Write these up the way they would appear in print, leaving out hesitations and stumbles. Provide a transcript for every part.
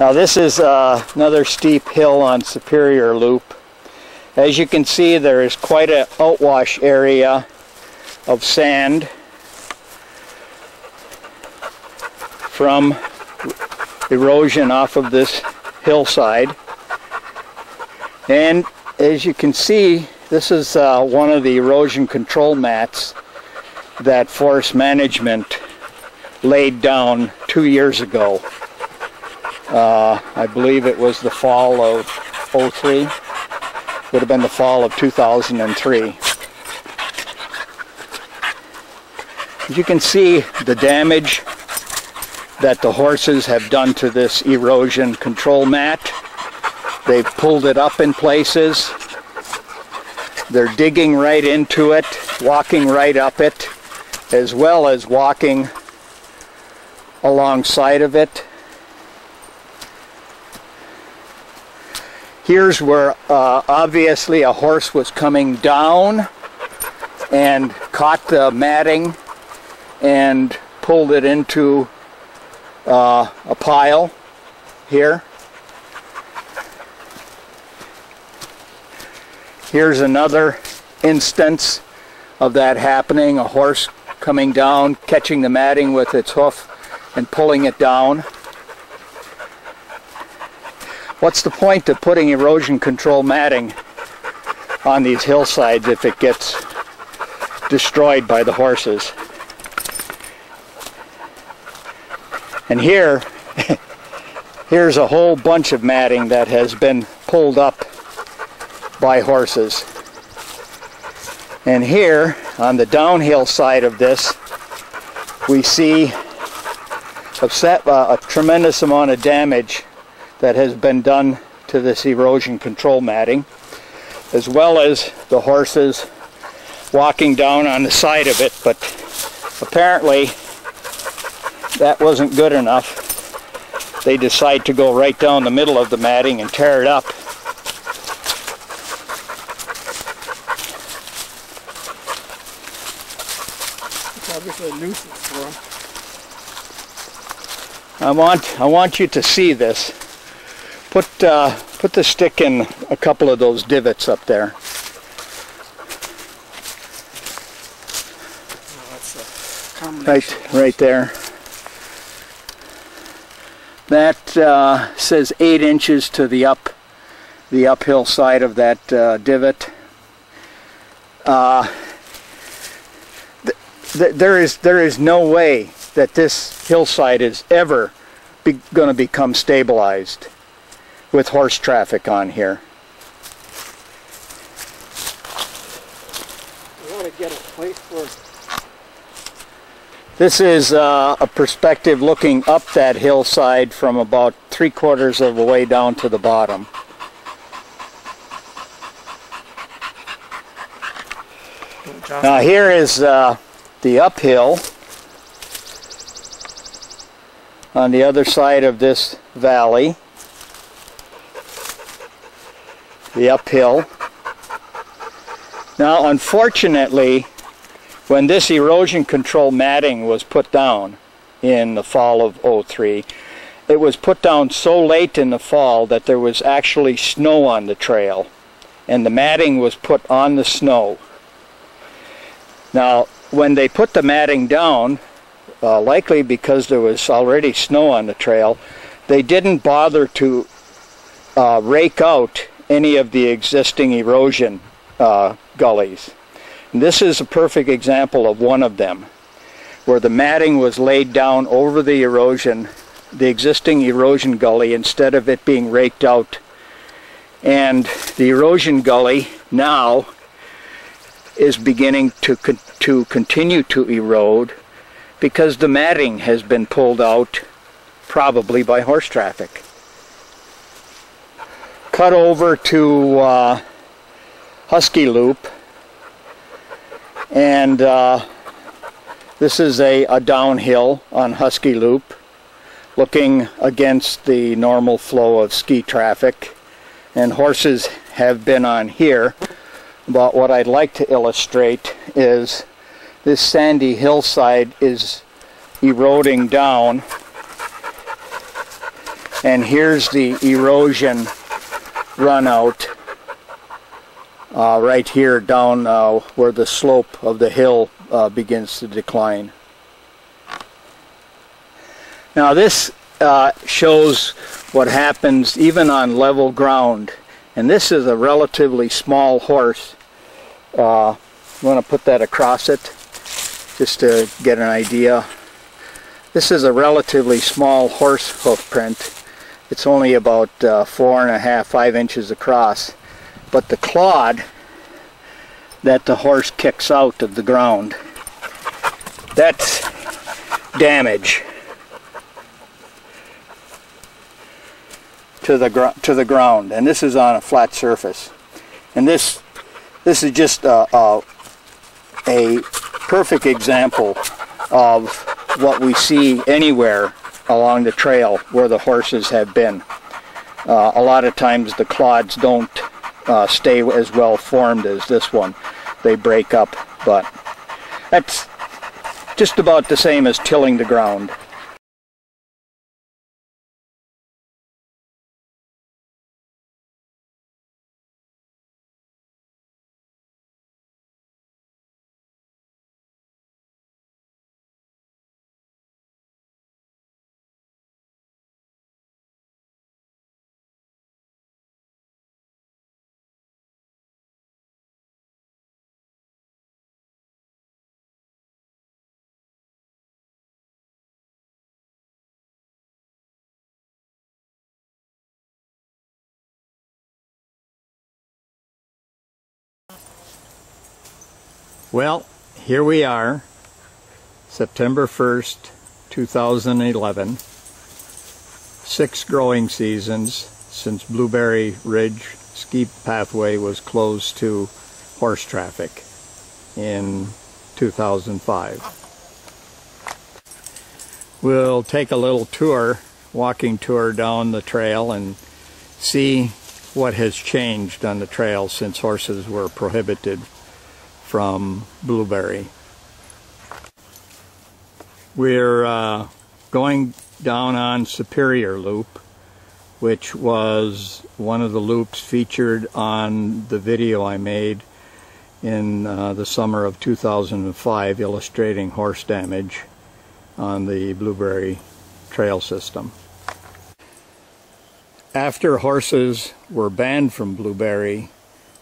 Now this is another steep hill on Superior Loop. As you can see, there is quite an outwash area of sand from erosion off of this hillside. And as you can see, this is one of the erosion control mats that Forest Management laid down 2 years ago. I believe it was the fall of '03. Would have been the fall of 2003. As you can see, the damage that the horses have done to this erosion control mat. They've pulled it up in places. They're digging right into it, walking right up it, as well as walking alongside of it. Here's where obviously a horse was coming down and caught the matting and pulled it into a pile here. Here's another instance of that happening, a horse coming down, catching the matting with its hoof and pulling it down. What's the point of putting erosion control matting on these hillsides if it gets destroyed by the horses? And here's a whole bunch of matting that has been pulled up by horses. And here on the downhill side of this, we see a tremendous amount of damage that has been done to this erosion control matting, as well as the horses walking down on the side of it. But apparently that wasn't good enough. They decide to go right down the middle of the matting and tear it up. It's obviously a nuisance for them. I want you to see this. Put the stick in a couple of those divots up there. Oh, that's a combination. Right there. That says 8 inches to the uphill side of that divot. There is no way that this hillside is ever going to become stabilized with horse traffic on here. We want to get a place where... This is a perspective looking up that hillside from about 3/4 of the way down to the bottom. Now here is the uphill on the other side of this valley. The uphill. Now unfortunately, when this erosion control matting was put down in the fall of '03, it was put down so late in the fall that there was actually snow on the trail, and the matting was put on the snow. Now when they put the matting down, likely because there was already snow on the trail, they didn't bother to rake out any of the existing erosion gullies. And this is a perfect example of one of them, where the matting was laid down over the existing erosion gully instead of it being raked out. And the erosion gully now is beginning to continue to erode because the matting has been pulled out, probably by horse traffic. Cut over to Husky Loop, and this is a downhill on Husky Loop, looking against the normal flow of ski traffic, and horses have been on here. But what I'd like to illustrate is this sandy hillside is eroding down And here's the erosion run out right here down where the slope of the hill begins to decline. Now this shows what happens even on level ground, and this is a relatively small horse. I want to put that across it just to get an idea. This is a relatively small horse hoof print. It's only about 4.5, 5 inches across, but the clod that the horse kicks out of the ground, that's damage to the ground, and this is on a flat surface. And this is just a perfect example of what we see anywhere along the trail where the horses have been. A lot of times the clods don't stay as well formed as this one. They break up, but that's just about the same as tilling the ground. Well, here we are, September 1st, 2011, 6 growing seasons since Blueberry Ridge ski pathway was closed to horse traffic in 2005. We'll take a little tour, walking tour down the trail and see what has changed on the trail since horses were prohibited from Blueberry. We're going down on Superior Loop, which was one of the loops featured on the video I made in the summer of 2005 illustrating horse damage on the Blueberry trail system. After horses were banned from Blueberry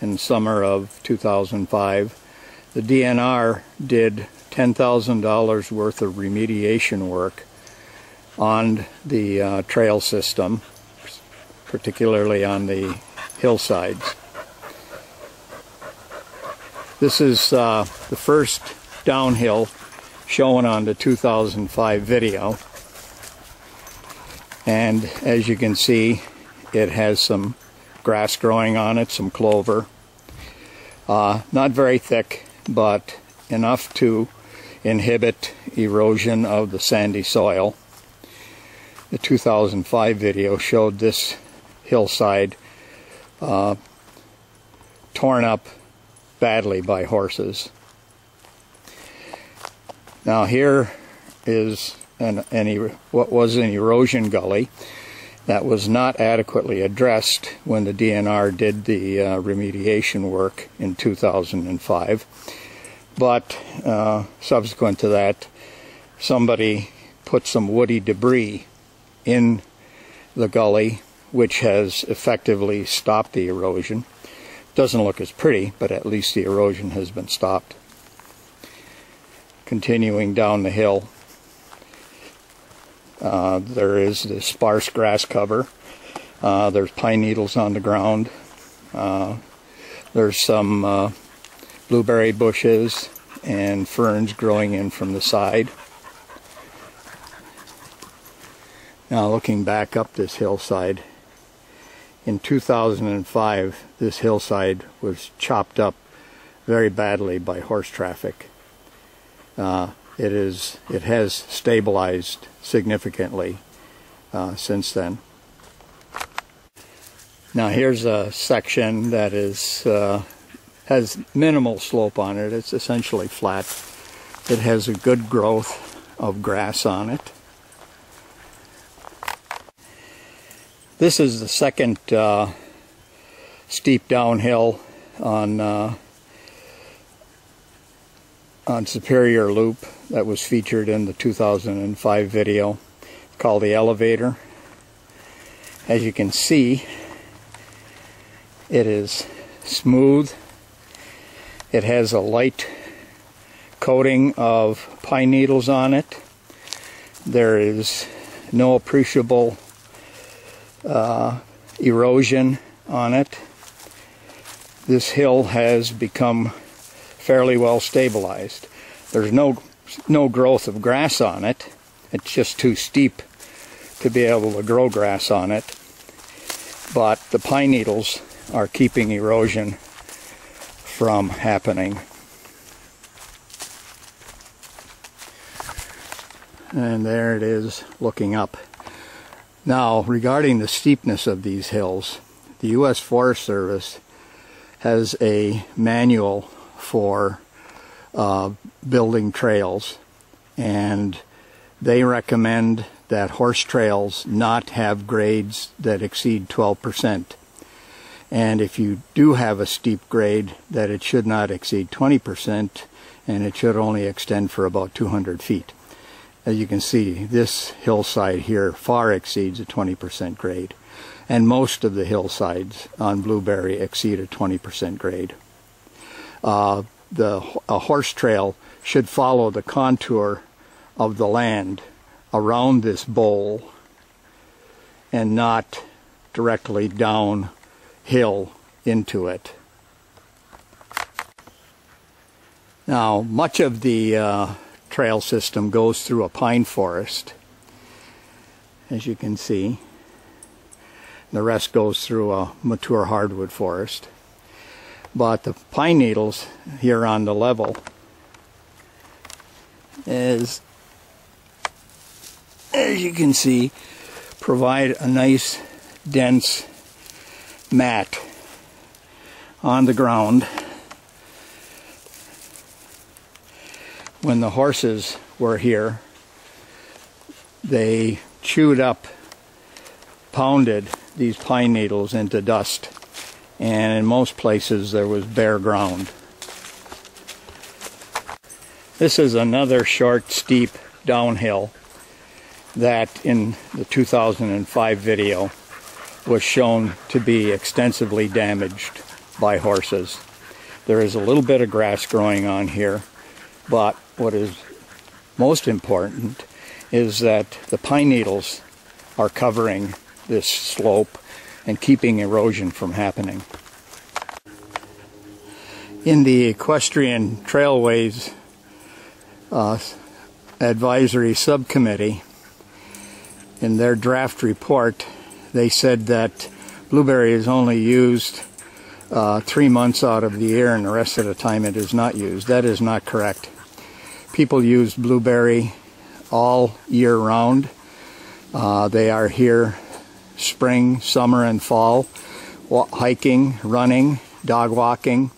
in the summer of 2005, the DNR did $10,000 worth of remediation work on the trail system, particularly on the hillsides. This is the first downhill shown on the 2005 video, and as you can see, it has some grass growing on it, some clover. Not very thick, but enough to inhibit erosion of the sandy soil. The 2005 video showed this hillside torn up badly by horses. Now here is what was an erosion gully that was not adequately addressed when the DNR did the remediation work in 2005. But subsequent to that, somebody put some woody debris in the gully, which has effectively stopped the erosion. Doesn't look as pretty, but at least the erosion has been stopped. Continuing down the hill, there is the sparse grass cover. There's pine needles on the ground. There's some blueberry bushes and ferns growing in from the side. Now looking back up this hillside, in 2005 this hillside was chopped up very badly by horse traffic. It has stabilized significantly since then. Now here's a section that has minimal slope on it. It's essentially flat. It has a good growth of grass on it. This is the second steep downhill on Superior Loop that was featured in the 2005 video called The Elevator. As you can see, it is smooth. It has a light coating of pine needles on it. There is no appreciable erosion on it. This hill has become fairly well stabilized. There's no growth of grass on it. It's just too steep to be able to grow grass on it. But the pine needles are keeping erosion from happening. And there it is looking up. Now, regarding the steepness of these hills, the U.S. Forest Service has a manual for building trails, and they recommend that horse trails not have grades that exceed 12%. And if you do have a steep grade, that it should not exceed 20%, and it should only extend for about 200 feet. As you can see, this hillside here far exceeds a 20% grade, and most of the hillsides on Blueberry exceed a 20% grade. A horse trail should follow the contour of the land around this bowl and not directly downhill into it. Now, much of the trail system goes through a pine forest, as you can see. The rest goes through a mature hardwood forest. But the pine needles here on the level as you can see, provide a nice dense mat on the ground. When the horses were here, they chewed up, pounded these pine needles into dust, and in most places there was bare ground. This is another short, steep downhill that in the 2005 video was shown to be extensively damaged by horses. There is a little bit of grass growing on here, but what is most important is that the pine needles are covering this slope and keeping erosion from happening. In the Equestrian Trailways Advisory Subcommittee, in their draft report, they said that Blueberry is only used 3 months out of the year, and the rest of the time it is not used. That is not correct. People use Blueberry all year round. They are here spring, summer, and fall, hiking, running, dog walking,